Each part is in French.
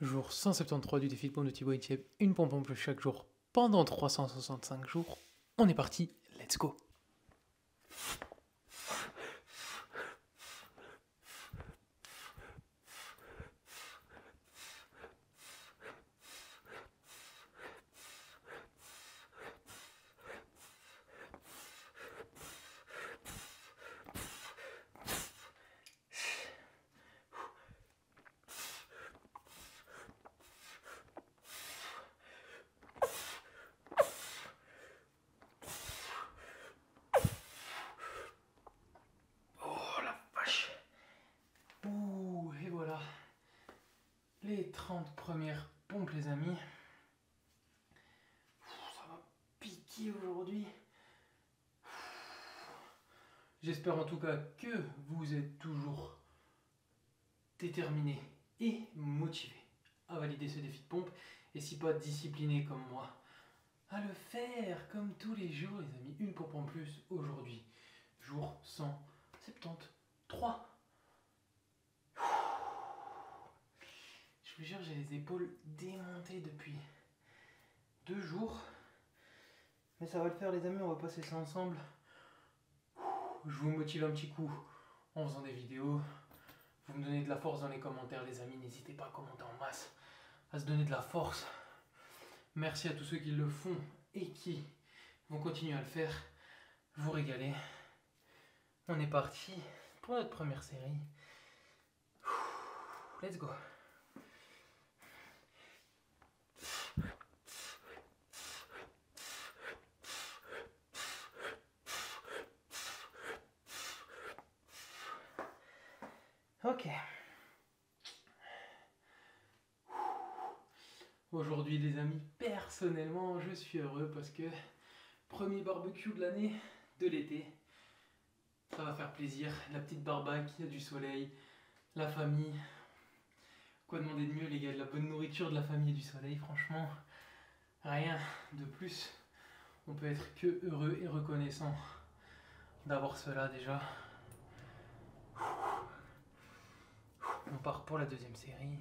Jour 173 du défi de pompe de Thibaut Etienne, une pompe en plus chaque jour pendant 365 jours. On est parti, let's go. Et voilà, les 30 premières pompes les amis. Ça va piquer aujourd'hui. J'espère en tout cas que vous êtes toujours déterminé et motivé à valider ce défi de pompe. Et si pas discipliné comme moi, à le faire comme tous les jours les amis. Une pompe en plus aujourd'hui. Jour 173. Je vous jure, j'ai les épaules démontées depuis 2 jours. Mais ça va le faire les amis, on va passer ça ensemble. Je vous motive un petit coup en faisant des vidéos. Vous me donnez de la force dans les commentaires les amis. N'hésitez pas à commenter en masse, à se donner de la force. Merci à tous ceux qui le font et qui vont continuer à le faire. Vous régalez. On est parti pour notre première série. Let's go. Ok. Aujourd'hui les amis, personnellement je suis heureux parce que premier barbecue de l'année, de l'été. Ça va faire plaisir, la petite barbaque, il y a du soleil, la famille. Quoi demander de mieux les gars, de la bonne nourriture, de la famille et du soleil, franchement, rien de plus. On peut être que heureux et reconnaissant d'avoir cela déjà. On part pour la deuxième série.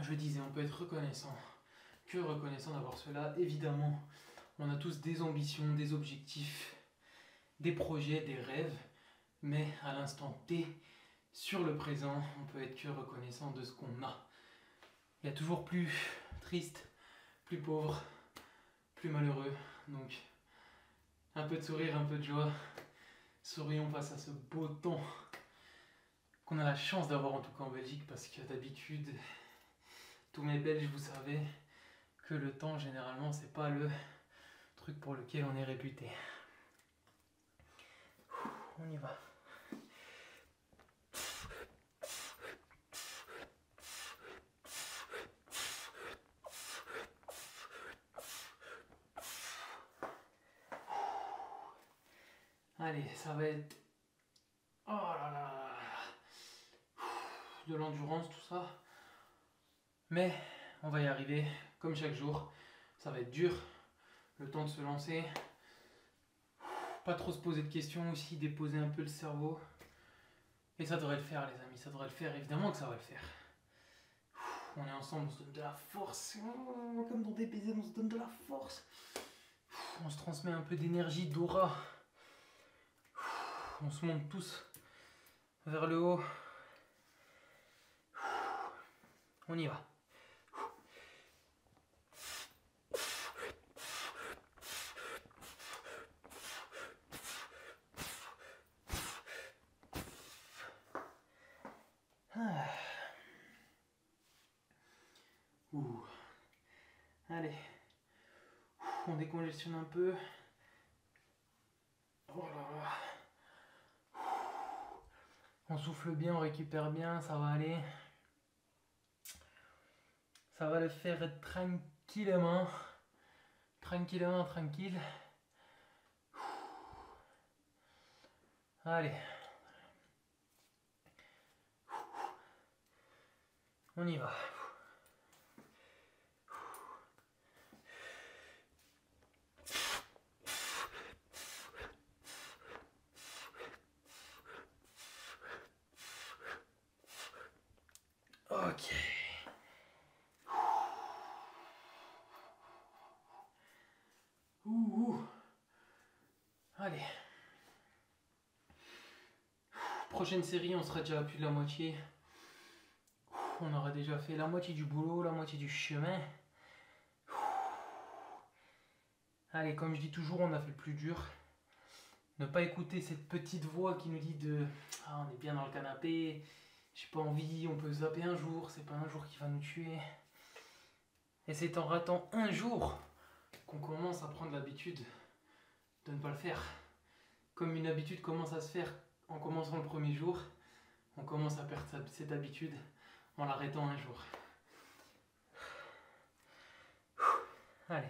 Je disais, on peut être reconnaissant, que reconnaissant d'avoir cela. Évidemment, on a tous des ambitions, des objectifs, des projets, des rêves, mais à l'instant T, sur le présent, on peut être que reconnaissant de ce qu'on a. Il y a toujours plus triste, plus pauvre, plus malheureux, donc un peu de sourire, un peu de joie. Sourions face à ce beau temps qu'on a la chance d'avoir en tout cas en Belgique, parce que d'habitude, tous mes Belges, vous savez que le temps généralement c'est pas le truc pour lequel on est réputé. On y va. Allez, ça va être... Oh là là, de l'endurance, tout ça. Mais on va y arriver, comme chaque jour. Ça va être dur, le temps de se lancer. Pas trop se poser de questions aussi, déposer un peu le cerveau. Et ça devrait le faire les amis, ça devrait le faire, évidemment que ça va le faire. On est ensemble, on se donne de la force. Comme dans DBZ, on se donne de la force. On se transmet un peu d'énergie, d'aura. On se monte tous vers le haut. On y va. Allez. On décongestionne un peu. Oh là là. On souffle bien, on récupère bien, ça va aller. Ça va le faire tranquillement. Tranquillement, tranquille. Allez. On y va. Ouh. Allez. Prochaine série, on sera déjà à plus de la moitié. On aura déjà fait la moitié du boulot, la moitié du chemin. Allez, comme je dis toujours, on a fait le plus dur. Ne pas écouter cette petite voix qui nous dit de « Ah, on est bien dans le canapé, j'ai pas envie, on peut zapper un jour, c'est pas un jour qui va nous tuer. » Et c'est en ratant un jour qu'on commence à prendre l'habitude de ne pas le faire. Comme une habitude commence à se faire en commençant le premier jour, on commence à perdre cette habitude en l'arrêtant un jour. Allez.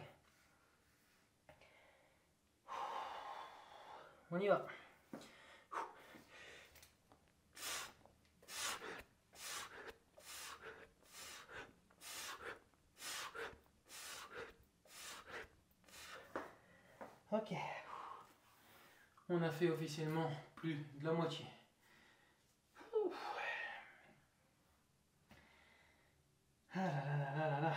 On y va. Ok. On a fait officiellement plus de la moitié. Ah là là là là là.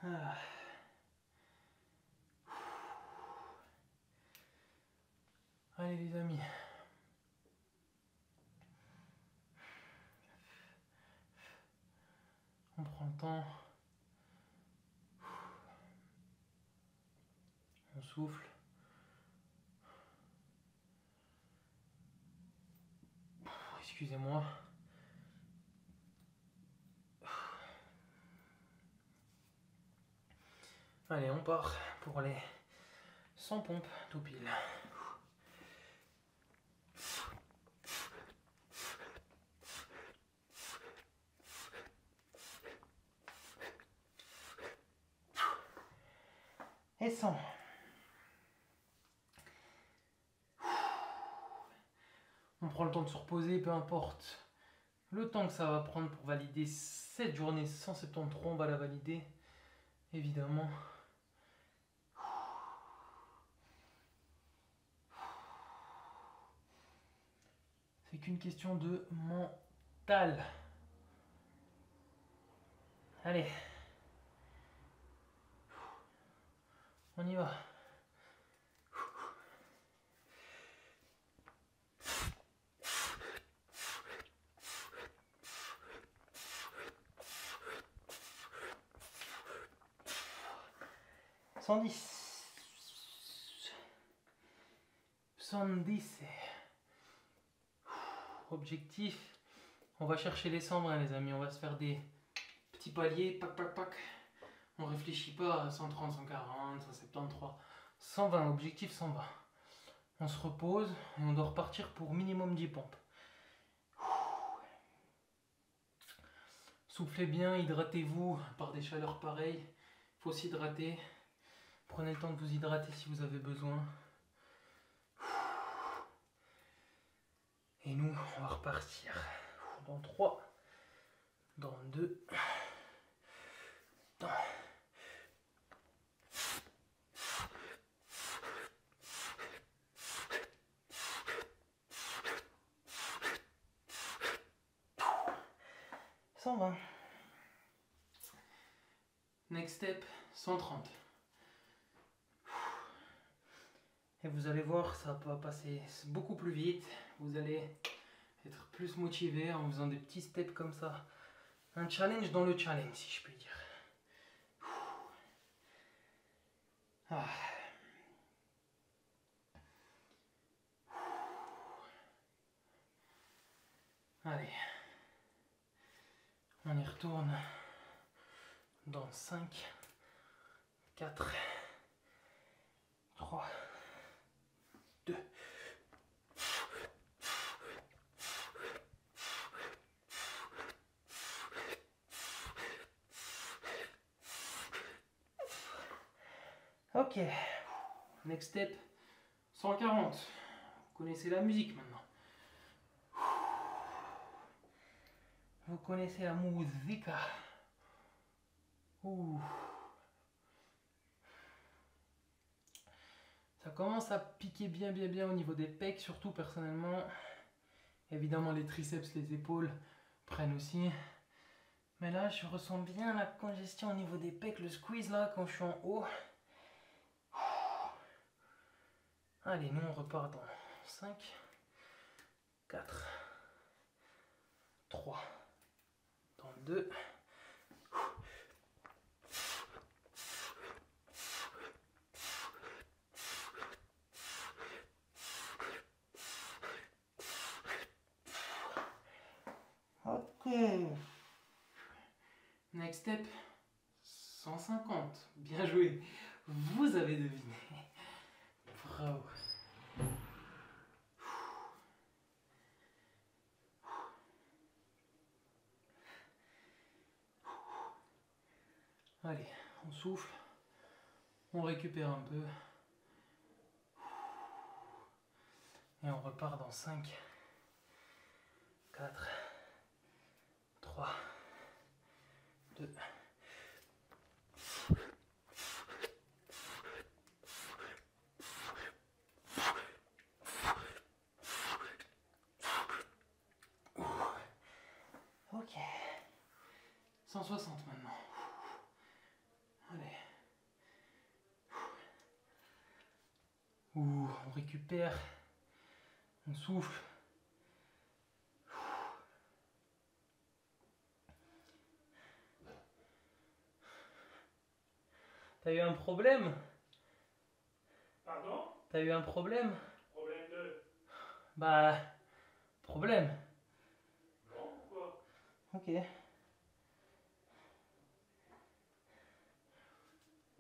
Ah. Allez les amis. On prend le temps. On souffle. Excusez-moi. Allez, on part pour les 100 pompes tout pile. Et 100. On prend le temps de se reposer, peu importe le temps que ça va prendre pour valider cette journée 173, on va la valider, évidemment. C'est qu'une question de mental. Allez. On y va. « 110. 110. Objectif. On va chercher les 120 les amis. On va se faire des petits paliers. Pac, pac, pac. On réfléchit pas à 130, 140, 173. 120. Objectif 120. On se repose et on doit repartir pour minimum 10 pompes. Soufflez bien, hydratez-vous par des chaleurs pareilles. Il faut s'hydrater. Prenez le temps de vous hydrater si vous avez besoin. Et nous, on va repartir dans 3, dans 2, dans... « 120. Next step, 130. Et vous allez voir, ça va passer beaucoup plus vite. Vous allez être plus motivé en faisant des petits steps comme ça. Un challenge dans le challenge, si je puis dire. Ah. Allez. On y retourne dans 5, 4, 3, 2. Ok, next step, 140. Vous connaissez la musique maintenant. Vous connaissez la musique. Ouh. Ça commence à piquer bien au niveau des pecs, surtout personnellement. Évidemment, les triceps, les épaules prennent aussi. Mais là, je ressens bien la congestion au niveau des pecs, le squeeze là, quand je suis en haut. Allez, nous on repart dans 5, 4, 3, dans 2. Ok. Next step, 150. Bien joué. Vous avez deviné. Bravo. Allez, on souffle. On récupère un peu. Et on repart dans 5, 4, 3, 2. Ok. 160 maintenant. Allez. On récupère. On souffle. T'as eu un problème? Pardon? T'as eu un problème? Problème de... Bah, problème. Non, pourquoi? Ok.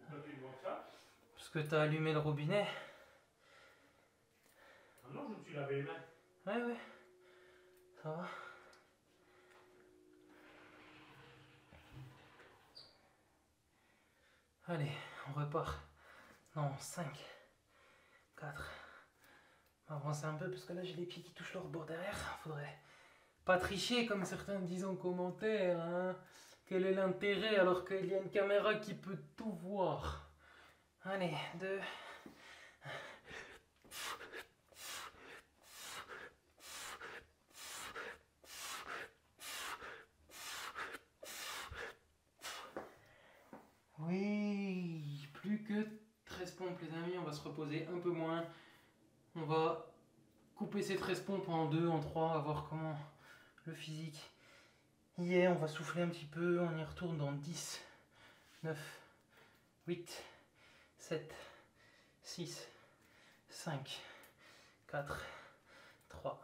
Pourquoi tu demandes ça? Parce que t'as allumé le robinet. Ah non, je me suis lavé les mains. Ouais. Ça va. Allez, on repart. Non, 5, 4. On va avancer un peu parce que là j'ai les pieds qui touchent le rebord derrière. Faudrait pas tricher comme certains disent en commentaire. Hein. Quel est l'intérêt alors qu'il y a une caméra qui peut tout voir? Allez, 2. Oui, plus que 13 pompes les amis, on va se reposer un peu moins. On va couper ces 13 pompes en 2, en 3, on va voir comment le physique y est. On va souffler un petit peu, on y retourne dans 10, 9, 8, 7, 6, 5, 4, 3,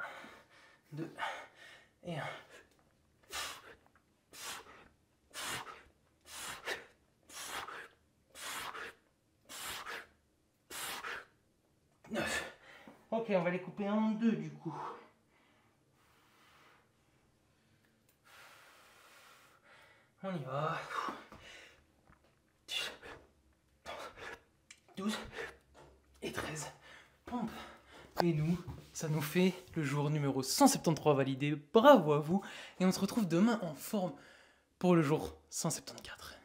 2 et 1. Ok, on va les couper en 2 du coup. On y va. 12 et 13 pompes. Et nous, ça nous fait le jour numéro 173 validé. Bravo à vous. Et on se retrouve demain en forme pour le jour 174.